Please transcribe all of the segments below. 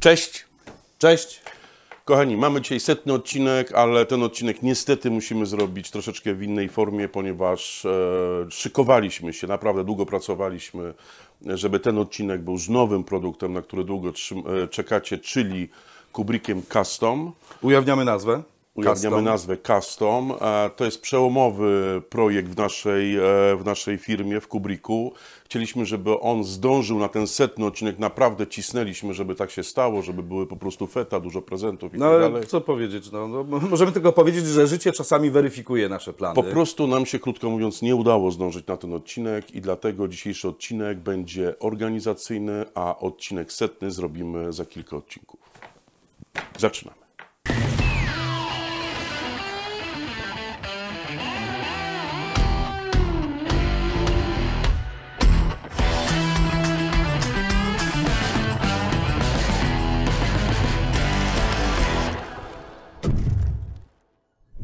Cześć! Cześć! Kochani, mamy dzisiaj 100. odcinek, ale ten odcinek niestety musimy zrobić troszeczkę w innej formie, ponieważ szykowaliśmy się, naprawdę długo pracowaliśmy, żeby ten odcinek był z nowym produktem, na który długo czekacie, czyli Kubrickiem Custom. Ujawniamy nazwę. Ujawniamy nazwę Custom. To jest przełomowy projekt w naszej firmie, w Kubricku. Chcieliśmy, żeby on zdążył na ten 100. odcinek. Naprawdę cisnęliśmy, żeby tak się stało, żeby były po prostu feta, dużo prezentów i tak dalej. Ale co powiedzieć? No, możemy tylko powiedzieć, że życie czasami weryfikuje nasze plany. Po prostu nam się, krótko mówiąc, nie udało zdążyć na ten odcinek i dlatego dzisiejszy odcinek będzie organizacyjny, a odcinek 100 zrobimy za kilka odcinków. Zaczynamy.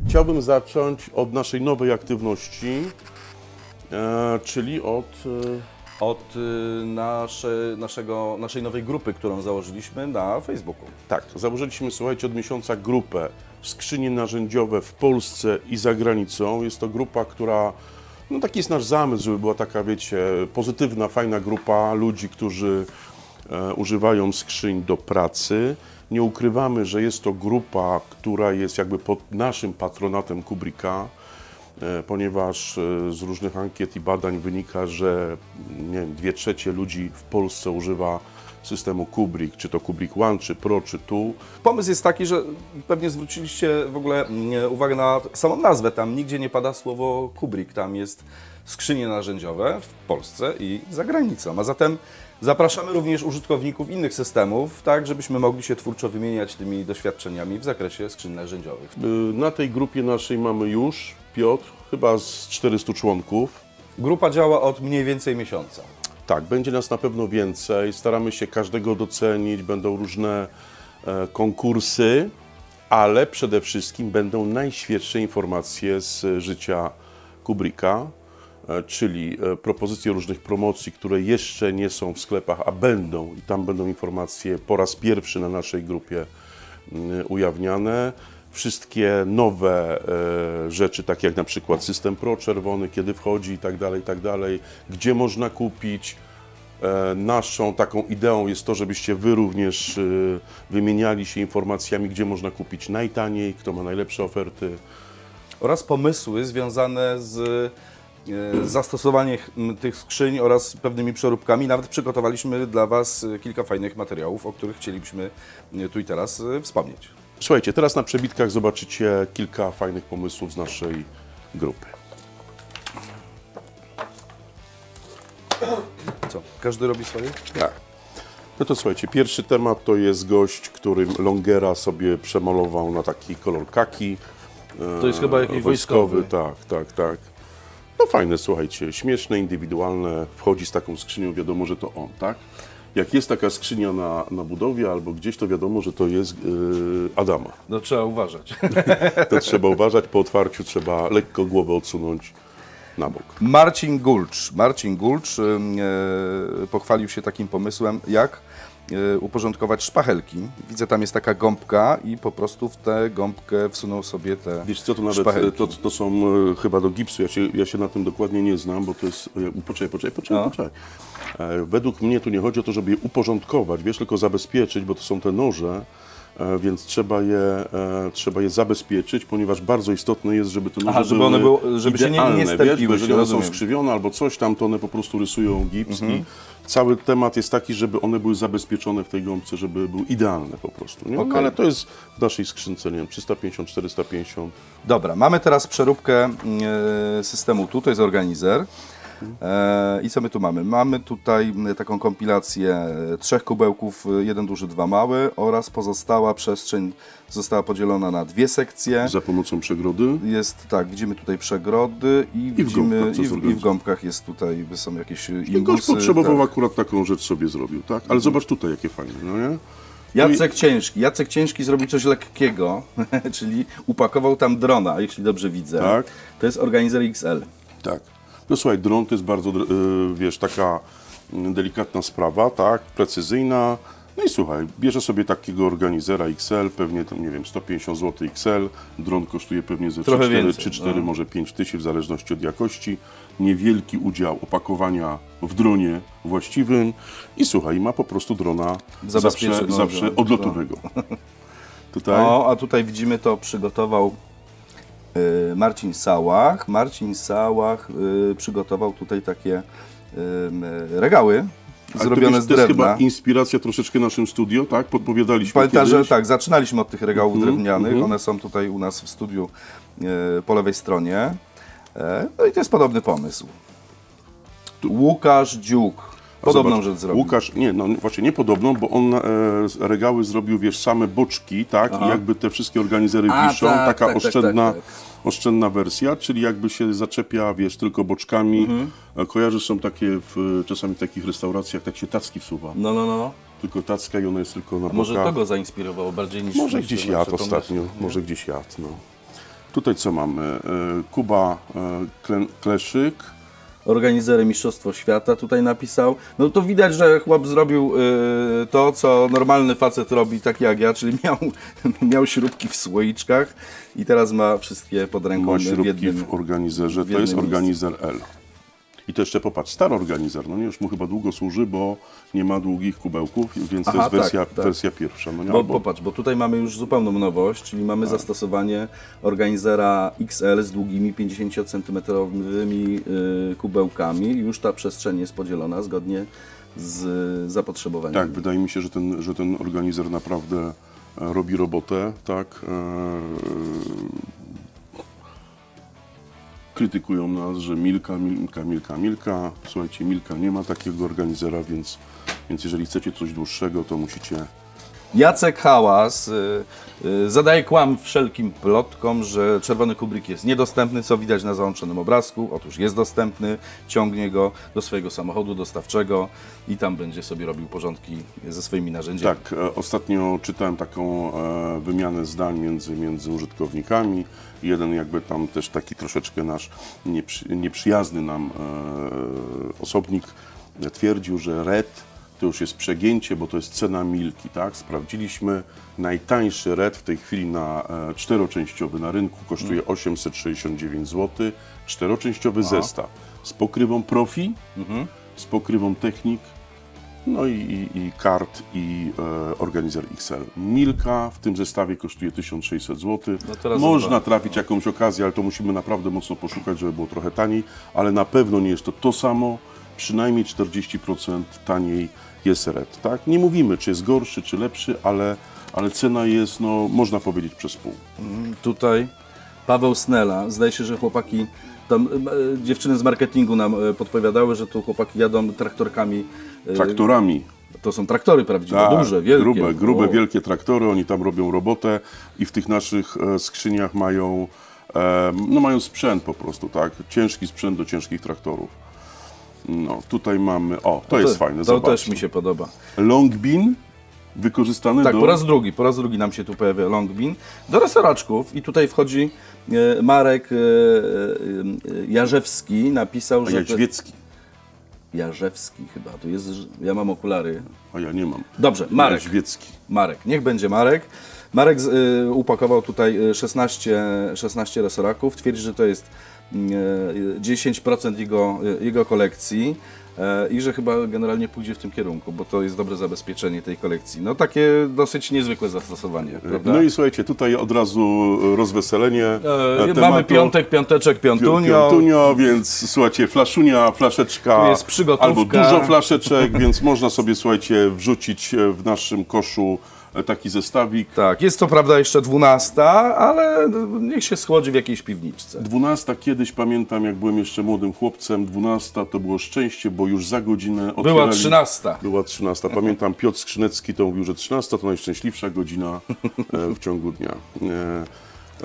Chciałbym zacząć od naszej nowej aktywności, czyli od naszej nowej grupy, którą założyliśmy na Facebooku. Tak, założyliśmy, słuchajcie, od miesiąca grupę Skrzynie narzędziowe w Polsce i za granicą. Jest to grupa, która, no taki jest nasz zamysł, żeby była taka, wiecie, pozytywna, fajna grupa ludzi, którzy używają skrzyń do pracy. Nie ukrywamy, że jest to grupa, która jest jakby pod naszym patronatem Kubricka, ponieważ z różnych ankiet i badań wynika, że nie wiem, 2/3 ludzi w Polsce używa systemu Kubrick, czy to Kubrick One, czy Pro, czy Tu. Pomysł jest taki, że pewnie zwróciliście w ogóle uwagę na samą nazwę. Tam nigdzie nie pada słowo Kubrick, tam jest skrzynie narzędziowe w Polsce i za granicą. A zatem zapraszamy również użytkowników innych systemów, tak żebyśmy mogli się twórczo wymieniać tymi doświadczeniami w zakresie skrzyń narzędziowych. Na tej grupie naszej mamy już, Piotr, chyba z 400 członków. Grupa działa od mniej więcej miesiąca. Tak, będzie nas na pewno więcej, staramy się każdego docenić, będą różne konkursy, ale przede wszystkim będą najświeższe informacje z życia Kubricka, czyli propozycje różnych promocji, które jeszcze nie są w sklepach, a będą i tam będą informacje po raz pierwszy na naszej grupie ujawniane. Wszystkie nowe rzeczy, takie jak na przykład system Pro czerwony, kiedy wchodzi i tak dalej, gdzie można kupić. Naszą taką ideą jest to, żebyście Wy również wymieniali się informacjami, gdzie można kupić najtaniej, kto ma najlepsze oferty. Oraz pomysły związane z zastosowaniem tych skrzyń oraz pewnymi przeróbkami. Nawet przygotowaliśmy dla Was kilka fajnych materiałów, o których chcielibyśmy tu i teraz wspomnieć. Słuchajcie, teraz na przebitkach zobaczycie kilka fajnych pomysłów z naszej grupy. Co? Każdy robi swoje? Tak. No to słuchajcie, pierwszy temat to jest gość, który Longera sobie przemalował na taki kolor kaki. To jest chyba jakiś wojskowy. Tak. No fajne, słuchajcie, śmieszne, indywidualne. Wchodzi z taką skrzynią, wiadomo, że to on, tak? Jak jest taka skrzynia na budowie albo gdzieś, to wiadomo, że to jest Adama. No trzeba uważać. To trzeba uważać, po otwarciu trzeba lekko głowę odsunąć na bok. Marcin Gulcz pochwalił się takim pomysłem, jak uporządkować szpachelki. Widzę, tam jest taka gąbka i po prostu w tę gąbkę wsunął sobie te Wiesz co, to nawet szpachelki. to są chyba do gipsu, ja się na tym dokładnie nie znam, bo to jest... Poczekaj. Według mnie tu nie chodzi o to, żeby je uporządkować, wiesz, tylko zabezpieczyć, bo to są te noże, więc trzeba je zabezpieczyć, ponieważ bardzo istotne jest, żeby te noże żeby się nie idealne, stępiły, wiesz, bo jeżeli one są rozumiem. skrzywione albo coś tam, to one po prostu rysują gips i cały temat jest taki, żeby one były zabezpieczone w tej gąbce, żeby były idealne po prostu, nie? Okay. No, ale to jest w naszej skrzynce, nie wiem, 350, 450. Dobra, mamy teraz przeróbkę systemu Tu, to jest organizer. I co my tu mamy? Mamy tutaj taką kompilację 3 kubełków, 1 duży, 2 małe oraz pozostała przestrzeń została podzielona na 2 sekcje. Za pomocą przegrody? Jest, tak, widzimy tutaj przegrody i w gąbkach jest tutaj, są jakieś imbusy. Gość potrzebował akurat taką rzecz sobie zrobił, tak? Ale zobacz tutaj, jakie fajne, no nie? Jacek Ciężki zrobił coś lekkiego, czyli upakował tam drona, jeśli dobrze widzę. Tak. To jest Organizer XL. Tak. No słuchaj, dron to jest bardzo, wiesz, taka delikatna sprawa, tak, precyzyjna. No i słuchaj, bierze sobie takiego organizera XL, pewnie tam, nie wiem, 150 zł XL, dron kosztuje pewnie ze 3-4, może 5 tysięcy w zależności od jakości, niewielki udział opakowania w dronie właściwym i słuchaj, ma po prostu drona zawsze odlotowego. Tutaj. A tutaj widzimy, to przygotował Marcin Sałach. Marcin Sałach przygotował tutaj takie regały zrobione z drewna. To jest chyba inspiracja troszeczkę naszym studio, tak? Podpowiadaliśmy Pamiętam, że tak, zaczynaliśmy od tych regałów drewnianych. One są tutaj u nas w studiu po lewej stronie. No i to jest podobny pomysł. Łukasz Dziuk. Podobną rzecz zrobił. Łukasz, nie, no właśnie nie podobną, bo on regały zrobił, wiesz, same boczki, tak? I jakby te wszystkie organizery wiszą, taka oszczędna wersja, czyli jakby się zaczepia, wiesz, tylko boczkami. Kojarzysz, są takie czasami w takich restauracjach, tak się tacki wsuwa. No. Tylko tacka i ona jest tylko na bokach. Może to go zainspirowało bardziej niż... Może gdzieś jadł ostatnio, może gdzieś jadł, no. Tutaj co mamy? Kuba Kleszyk. Organizery Mistrzostwo Świata tutaj napisał. No to widać, że chłop zrobił to, co normalny facet robi, tak jak ja, czyli miał śrubki w słoiczkach i teraz ma wszystkie pod ręką. Ma śrubki w organizerze, to jest organizer L. I to jeszcze popatrz, stary organizer, no nie, już mu chyba długo służy, bo nie ma długich kubełków, więc to jest wersja pierwsza. No nie, popatrz, bo tutaj mamy już zupełną nowość, czyli mamy zastosowanie organizera XL z długimi 50 cm kubełkami. Już ta przestrzeń jest podzielona zgodnie z zapotrzebowaniem. Tak, wydaje mi się, że ten organizer naprawdę robi robotę, tak. Krytykują nas, że Milka. Słuchajcie, Milka nie ma takiego organizera, więc jeżeli chcecie coś dłuższego, to musicie... Jacek Hałas zadaje kłam wszelkim plotkom, że czerwony kubryk jest niedostępny, co widać na załączonym obrazku. Otóż jest dostępny, ciągnie go do swojego samochodu dostawczego i tam będzie sobie robił porządki ze swoimi narzędziami. Tak, ostatnio czytałem taką wymianę zdań między użytkownikami. Jeden jakby tam też taki troszeczkę nasz nieprzyjazny nam osobnik twierdził, że RED to już jest przegięcie, bo to jest cena Milki, tak? Sprawdziliśmy, najtańszy RED w tej chwili na czteroczęściowy na rynku kosztuje 869 zł. Czteroczęściowy zestaw z pokrywą Profi, z pokrywą Technik, no i kart i organizer XL. Milka w tym zestawie kosztuje 1600 zł. No można trafić jakąś okazję, ale to musimy naprawdę mocno poszukać, żeby było trochę taniej, ale na pewno nie jest to samo, przynajmniej 40% taniej jest RED, tak? Nie mówimy, czy jest gorszy, czy lepszy, ale cena jest, no, można powiedzieć, przez pół. Tutaj Paweł Snela, zdaje się, że chłopaki, tam dziewczyny z marketingu nam podpowiadały, że tu chłopaki jadą traktorkami. Traktorami. To są traktory prawdziwe, duże, wielkie. Grube, wielkie traktory, oni tam robią robotę i w tych naszych skrzyniach mają sprzęt po prostu, tak? Ciężki sprzęt do ciężkich traktorów. No, tutaj mamy, to jest fajne, to też mi się podoba. Longbin wykorzystany tak, po raz drugi nam się tu pojawia Longbin. Do resoraczków i tutaj wchodzi Marek Jarzewski, napisał, że... Jarzewski chyba, tu jest, ja mam okulary. A ja nie mam. Dobrze, Marek, niech będzie Marek. Marek upakował tutaj 16 resoraków, twierdzi, że to jest 10% jego kolekcji i że chyba generalnie pójdzie w tym kierunku, bo to jest dobre zabezpieczenie tej kolekcji. No takie dosyć niezwykłe zastosowanie, prawda? No i słuchajcie, tutaj od razu rozweselenie mamy piąteczek, piątunio, więc słuchajcie, flaszunia, flaszeczka, tu jest przygotówka. Albo dużo flaszeczek, więc można sobie, słuchajcie, wrzucić w naszym koszu taki zestawik. Tak, jest to prawda jeszcze 12, ale niech się schłodzi w jakiejś piwniczce. 12 kiedyś, pamiętam, jak byłem jeszcze młodym chłopcem, 12 to było szczęście, bo już za godzinę otwierali... Była 13. Była 13. Pamiętam, Piotr Skrzynecki to mówił, że 13 to najszczęśliwsza godzina w ciągu dnia.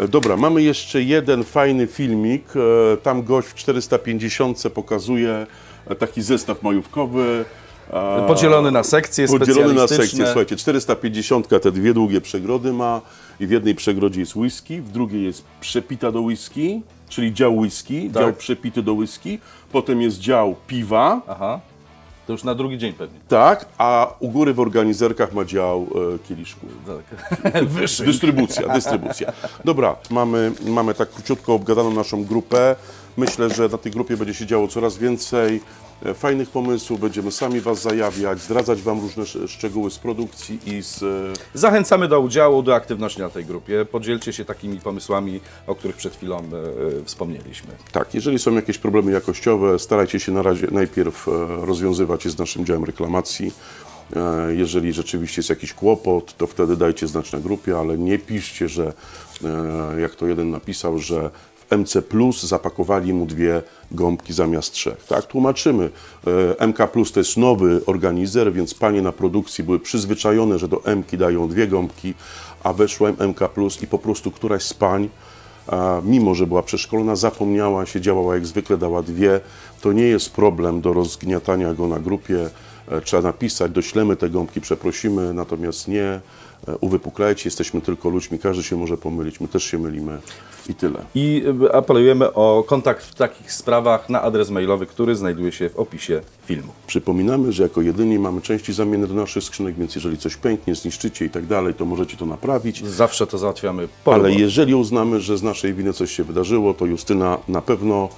Dobra, mamy jeszcze jeden fajny filmik. Tam gość w 450 pokazuje taki zestaw majówkowy. Podzielony na sekcje specjalistyczne. Słuchajcie, 450 te dwie długie przegrody ma i w jednej przegrodzie jest whisky, w drugiej jest przepita do whisky, czyli dział whisky, dział przepity do whisky, potem jest dział piwa To już na drugi dzień pewnie. Tak, a u góry w organizerkach ma dział kieliszków. Tak. Wyższy. Dystrybucja. Dobra, mamy tak króciutko obgadaną naszą grupę. Myślę, że na tej grupie będzie się działo coraz więcej fajnych pomysłów, będziemy sami Was zajawiać, zdradzać Wam różne szczegóły z produkcji i z... Zachęcamy do udziału, do aktywności na tej grupie. Podzielcie się takimi pomysłami, o których przed chwilą wspomnieliśmy. Tak, jeżeli są jakieś problemy jakościowe, starajcie się na razie najpierw rozwiązywać je z naszym działem reklamacji. Jeżeli rzeczywiście jest jakiś kłopot, to wtedy dajcie znać na grupie, ale nie piszcie, że jak to jeden napisał, że MC Plus zapakowali mu 2 gąbki zamiast 3. Tak, tłumaczymy. MK Plus to jest nowy organizer, więc panie na produkcji były przyzwyczajone, że do MK dają 2 gąbki, a weszło MK Plus i po prostu któraś z pań, mimo że była przeszkolona, zapomniała się, działała jak zwykle, dała 2. To nie jest problem do rozgniatania go na grupie. Trzeba napisać, doślemy te gąbki, przeprosimy, natomiast nie uwypuklajcie, jesteśmy tylko ludźmi, każdy się może pomylić, my też się mylimy i tyle. I apelujemy o kontakt w takich sprawach na adres mailowy, który znajduje się w opisie filmu. Przypominamy, że jako jedyni mamy części zamienne do naszych skrzynek, więc jeżeli coś pęknie, zniszczycie i tak dalej, to możecie to naprawić. Zawsze to załatwiamy po Ale robocie. jeżeli uznamy, że z naszej winy coś się wydarzyło, to Justyna na pewno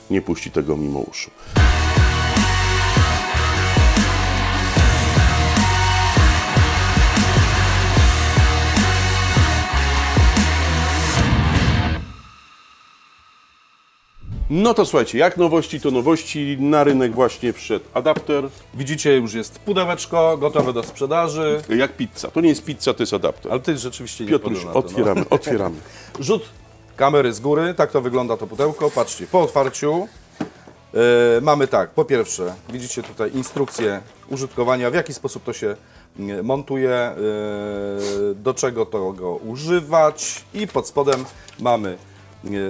nie puści tego mimo uszu. No to słuchajcie, jak nowości, to nowości. Na rynek właśnie wszedł adapter. Widzicie, już jest pudełeczko gotowe do sprzedaży. Jak pizza. To nie jest pizza, to jest adapter. Ale ty rzeczywiście nie Piotruś, wpadł na to, otwieramy, otwieramy. Rzut kamery z góry, tak to wygląda to pudełko. Patrzcie, po otwarciu mamy tak, po pierwsze, widzicie tutaj instrukcję użytkowania, w jaki sposób to się montuje, do czego to go używać i pod spodem mamy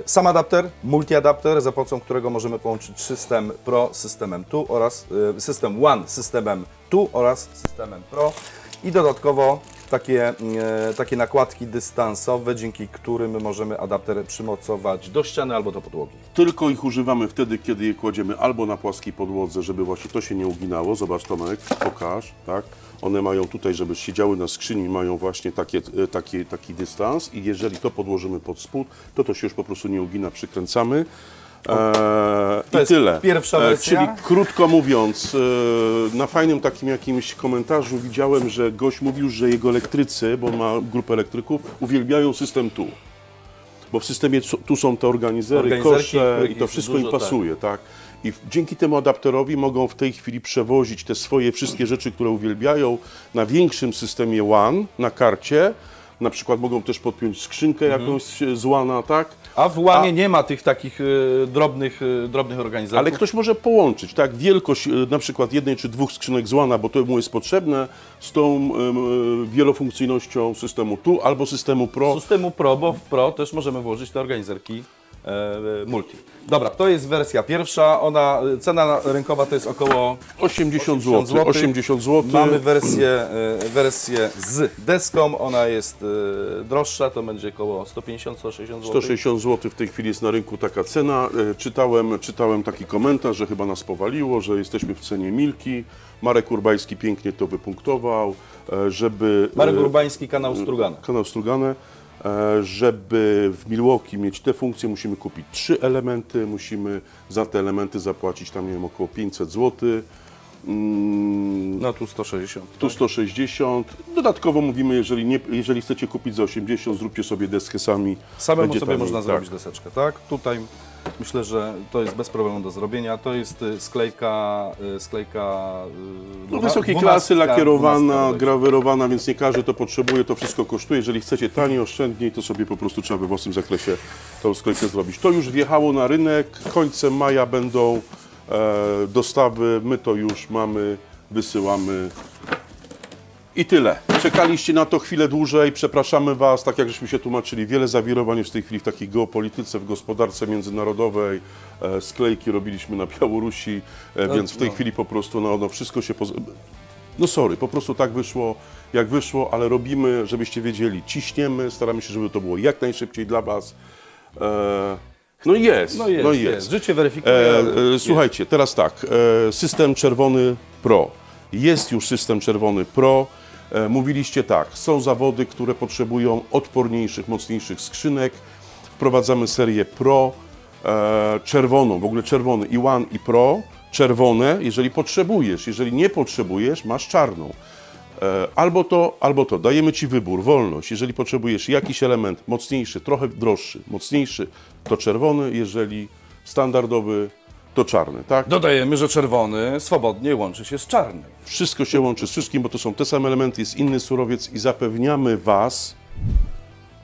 sam adapter, multiadapter, za pomocą którego możemy połączyć system Pro z systemem Tu oraz system One z systemem Tu oraz systemem Pro i dodatkowo takie nakładki dystansowe, dzięki którym możemy adapter przymocować do ściany albo do podłogi. Tylko ich używamy wtedy, kiedy je kładziemy albo na płaskiej podłodze, żeby właśnie to się nie uginało. Zobacz, Tomek, pokaż, tak? One mają tutaj, żeby siedziały na skrzyni, mają właśnie taki dystans i jeżeli to podłożymy pod spód, to się już po prostu nie ugina, przykręcamy. To I jest tyle. pierwsza wersja. Czyli krótko mówiąc, na fajnym takim jakimś komentarzu widziałem, że gość mówił, że jego elektrycy, bo on ma grupę elektryków, uwielbiają system Tu. Bo w systemie Tu są te organizery, kosze i to wszystko im pasuje, tak? I dzięki temu adapterowi mogą w tej chwili przewozić te swoje wszystkie rzeczy, które uwielbiają, na większym systemie One, na karcie. Na przykład mogą też podpiąć skrzynkę jakąś z One'a, tak? A w Łanie nie ma tych takich drobnych organizatorów. Ale ktoś może połączyć, tak? Wielkość na przykład 1 czy 2 skrzynek z One'a, bo to mu jest potrzebne, z tą wielofunkcyjnością systemu Tu albo systemu Pro. Systemu Pro, bo w Pro też możemy włożyć te organizerki multi. Dobra, to jest wersja pierwsza, cena rynkowa to jest około 80 zł. 80 zł. Mamy wersję z deską, ona jest droższa, to będzie około 150-160 zł. 160 zł w tej chwili jest na rynku taka cena. Czytałem taki komentarz, że chyba nas powaliło, że jesteśmy w cenie Milki. Marek Urbański pięknie to wypunktował, żeby... Marek Urbański, kanał Strugane. Kanał Strugane. Żeby w Milwaukee mieć te funkcje, musimy kupić 3 elementy, musimy za te elementy zapłacić tam, nie wiem, około 500 zł. No tu 160. Tu 160. Dodatkowo mówimy, jeżeli chcecie kupić za 80, zróbcie sobie deskę sami. Samemu sobie taniej, można zrobić deseczkę, tak? Tutaj myślę, że to jest bez problemu do zrobienia. To jest sklejka wysokiej klasy, lakierowana, grawerowana, więc nie każdy to potrzebuje, to wszystko kosztuje. Jeżeli chcecie taniej, oszczędniej, to sobie po prostu trzeba we własnym zakresie tą sklejkę zrobić. To już wjechało na rynek, końcem maja będą dostawy, my to już mamy, wysyłamy i tyle. Czekaliście na to chwilę dłużej, przepraszamy Was, tak jak żeśmy się tłumaczyli, wiele zawirowań jest w tej chwili w takiej geopolityce, w gospodarce międzynarodowej, sklejki robiliśmy na Białorusi, więc w tej chwili po prostu no wszystko się... No sorry, po prostu tak wyszło, jak wyszło, ale robimy, żebyście wiedzieli, ciśniemy, staramy się, żeby to było jak najszybciej dla Was. No jest, No jest. Życie weryfikuje. Słuchajcie, teraz tak, system czerwony Pro. Jest już system czerwony Pro. Mówiliście tak, są zawody, które potrzebują odporniejszych, mocniejszych skrzynek. Wprowadzamy serię Pro, czerwoną, w ogóle czerwony i One i Pro. Czerwone, jeżeli potrzebujesz, jeżeli nie potrzebujesz, masz czarną. Albo to, dajemy Ci wybór, wolność. Jeżeli potrzebujesz jakiś element mocniejszy, trochę droższy, mocniejszy, to czerwony, jeżeli standardowy, to czarny, tak? Dodajemy, że czerwony swobodnie łączy się z czarnym. Wszystko się łączy z wszystkim, bo to są te same elementy, jest inny surowiec i zapewniamy Was,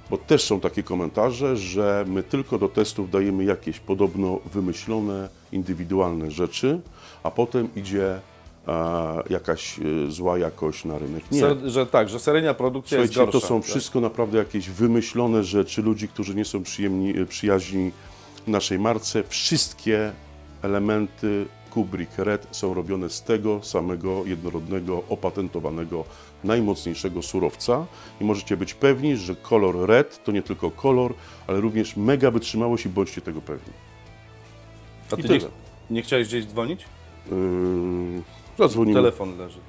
bo też są takie komentarze, że my tylko do testów dajemy jakieś podobno wymyślone, indywidualne rzeczy, a potem idzie jakaś zła jakość na rynek. Nie. Że seryjna produkcja jest Słuchajcie, gorsza. to są wszystko naprawdę jakieś wymyślone rzeczy, ludzi, którzy nie są przyjaźni naszej marce. Wszystkie elementy Kubrick Red są robione z tego samego, jednorodnego, opatentowanego, najmocniejszego surowca i możecie być pewni, że kolor Red to nie tylko kolor, ale również mega wytrzymałość i bądźcie tego pewni. A ty nie chciałeś gdzieś dzwonić? Zadzwonimy. Telefon leży.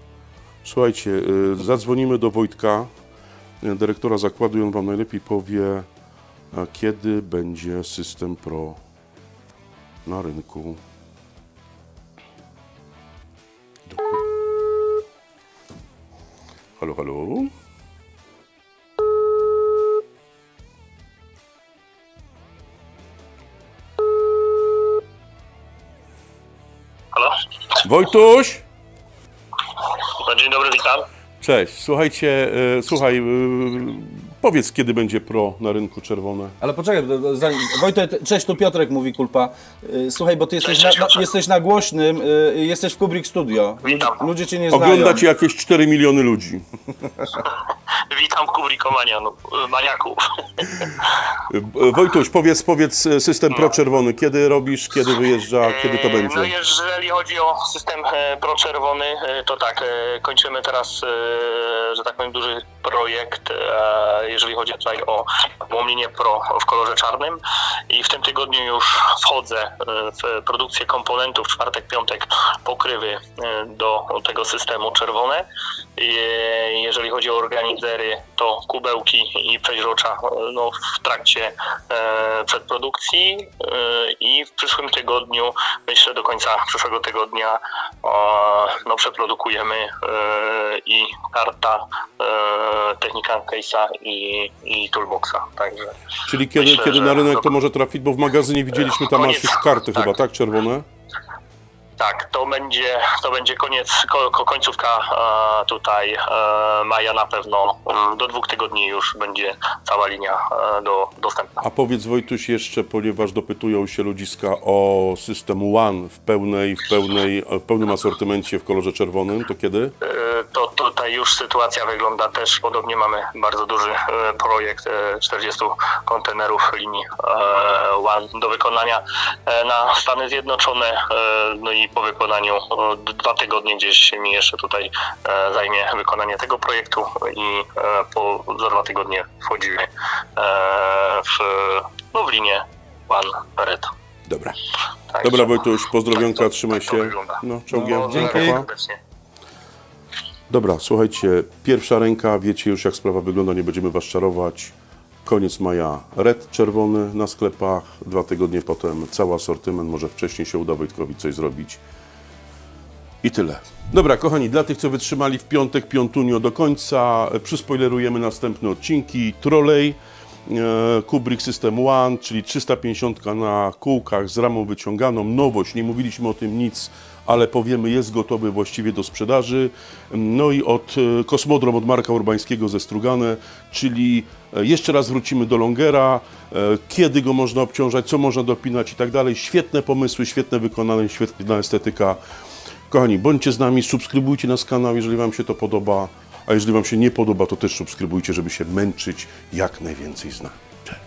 Słuchajcie, zadzwonimy do Wojtka, dyrektora zakładu i on Wam najlepiej powie, kiedy będzie system Pro na rynku. Halo, halo. Halo? Wojtuś! Dzień dobry, witam. Cześć, słuchajcie, powiedz, kiedy będzie Pro na rynku czerwone. Ale poczekaj, Wojtek, cześć, tu Piotrek mówi, kulpa. Słuchaj, bo ty jesteś na głośnym, jesteś w Kubrick Studio. Witam. Ludzie cię nie znają. Ogląda cię jakieś 4 miliony ludzi. Witam Kubrickomaniaków. Wojtuś, powiedz system Pro czerwony, kiedy robisz, kiedy wyjeżdża, kiedy to będzie? No jeżeli chodzi o system Pro czerwony, to tak, kończymy teraz, że tak powiem, duży projekt, jeżeli chodzi tutaj o łomnienie Pro w kolorze czarnym i w tym tygodniu już wchodzę w produkcję komponentów, czwartek, piątek, pokrywy do tego systemu czerwone. Jeżeli chodzi o organizery, to kubełki i przeźrocza w trakcie przedprodukcji i w przyszłym tygodniu, myślę do końca przyszłego tygodnia przeprodukujemy i karta, technika case'a i toolboxa. Także czyli kiedy na rynek to może trafić, bo w magazynie widzieliśmy, tam masz już karty chyba, tak? Czerwone? Tak, to będzie końcówka tutaj maja na pewno. Do 2 tygodni już będzie cała linia dostępna. A powiedz Wojtuś jeszcze, ponieważ dopytują się ludziska o system One w pełnym asortymencie w kolorze czerwonym, to kiedy? To tutaj już sytuacja wygląda też podobnie. Mamy bardzo duży projekt 40 kontenerów linii One do wykonania na Stany Zjednoczone. No i po wykonaniu 2 tygodnie gdzieś mi jeszcze tutaj zajmie wykonanie tego projektu i za 2 tygodnie wchodzimy w linię One Red. Dobra. Także, Dobra Wojtuś, pozdrowionka, tak trzymaj to się. wygląda. No, czołgiem. Dzięki. Serdecznie. Dobra, słuchajcie, pierwsza ręka, wiecie już jak sprawa wygląda, nie będziemy Was czarować. Koniec maja Red czerwony na sklepach, 2 tygodnie potem cały asortyment, może wcześniej się uda Wojtkowi coś zrobić. I tyle. Dobra, kochani, dla tych, co wytrzymali w piątek, piątunio do końca, przyspoilerujemy następne odcinki. Trolley, Kubrick System One, czyli 350 na kółkach z ramą wyciąganą. Nowość, nie mówiliśmy o tym nic, ale powiemy, jest gotowy właściwie do sprzedaży. No i Kosmodrom od Marka Urbańskiego ze Strugane, czyli jeszcze raz wrócimy do Longera, kiedy go można obciążać, co można dopinać i tak dalej. Świetne pomysły, świetne wykonane, świetna estetyka. Kochani, bądźcie z nami, subskrybujcie nasz kanał, jeżeli Wam się to podoba, a jeżeli Wam się nie podoba, to też subskrybujcie, żeby się męczyć jak najwięcej z nami. Cześć!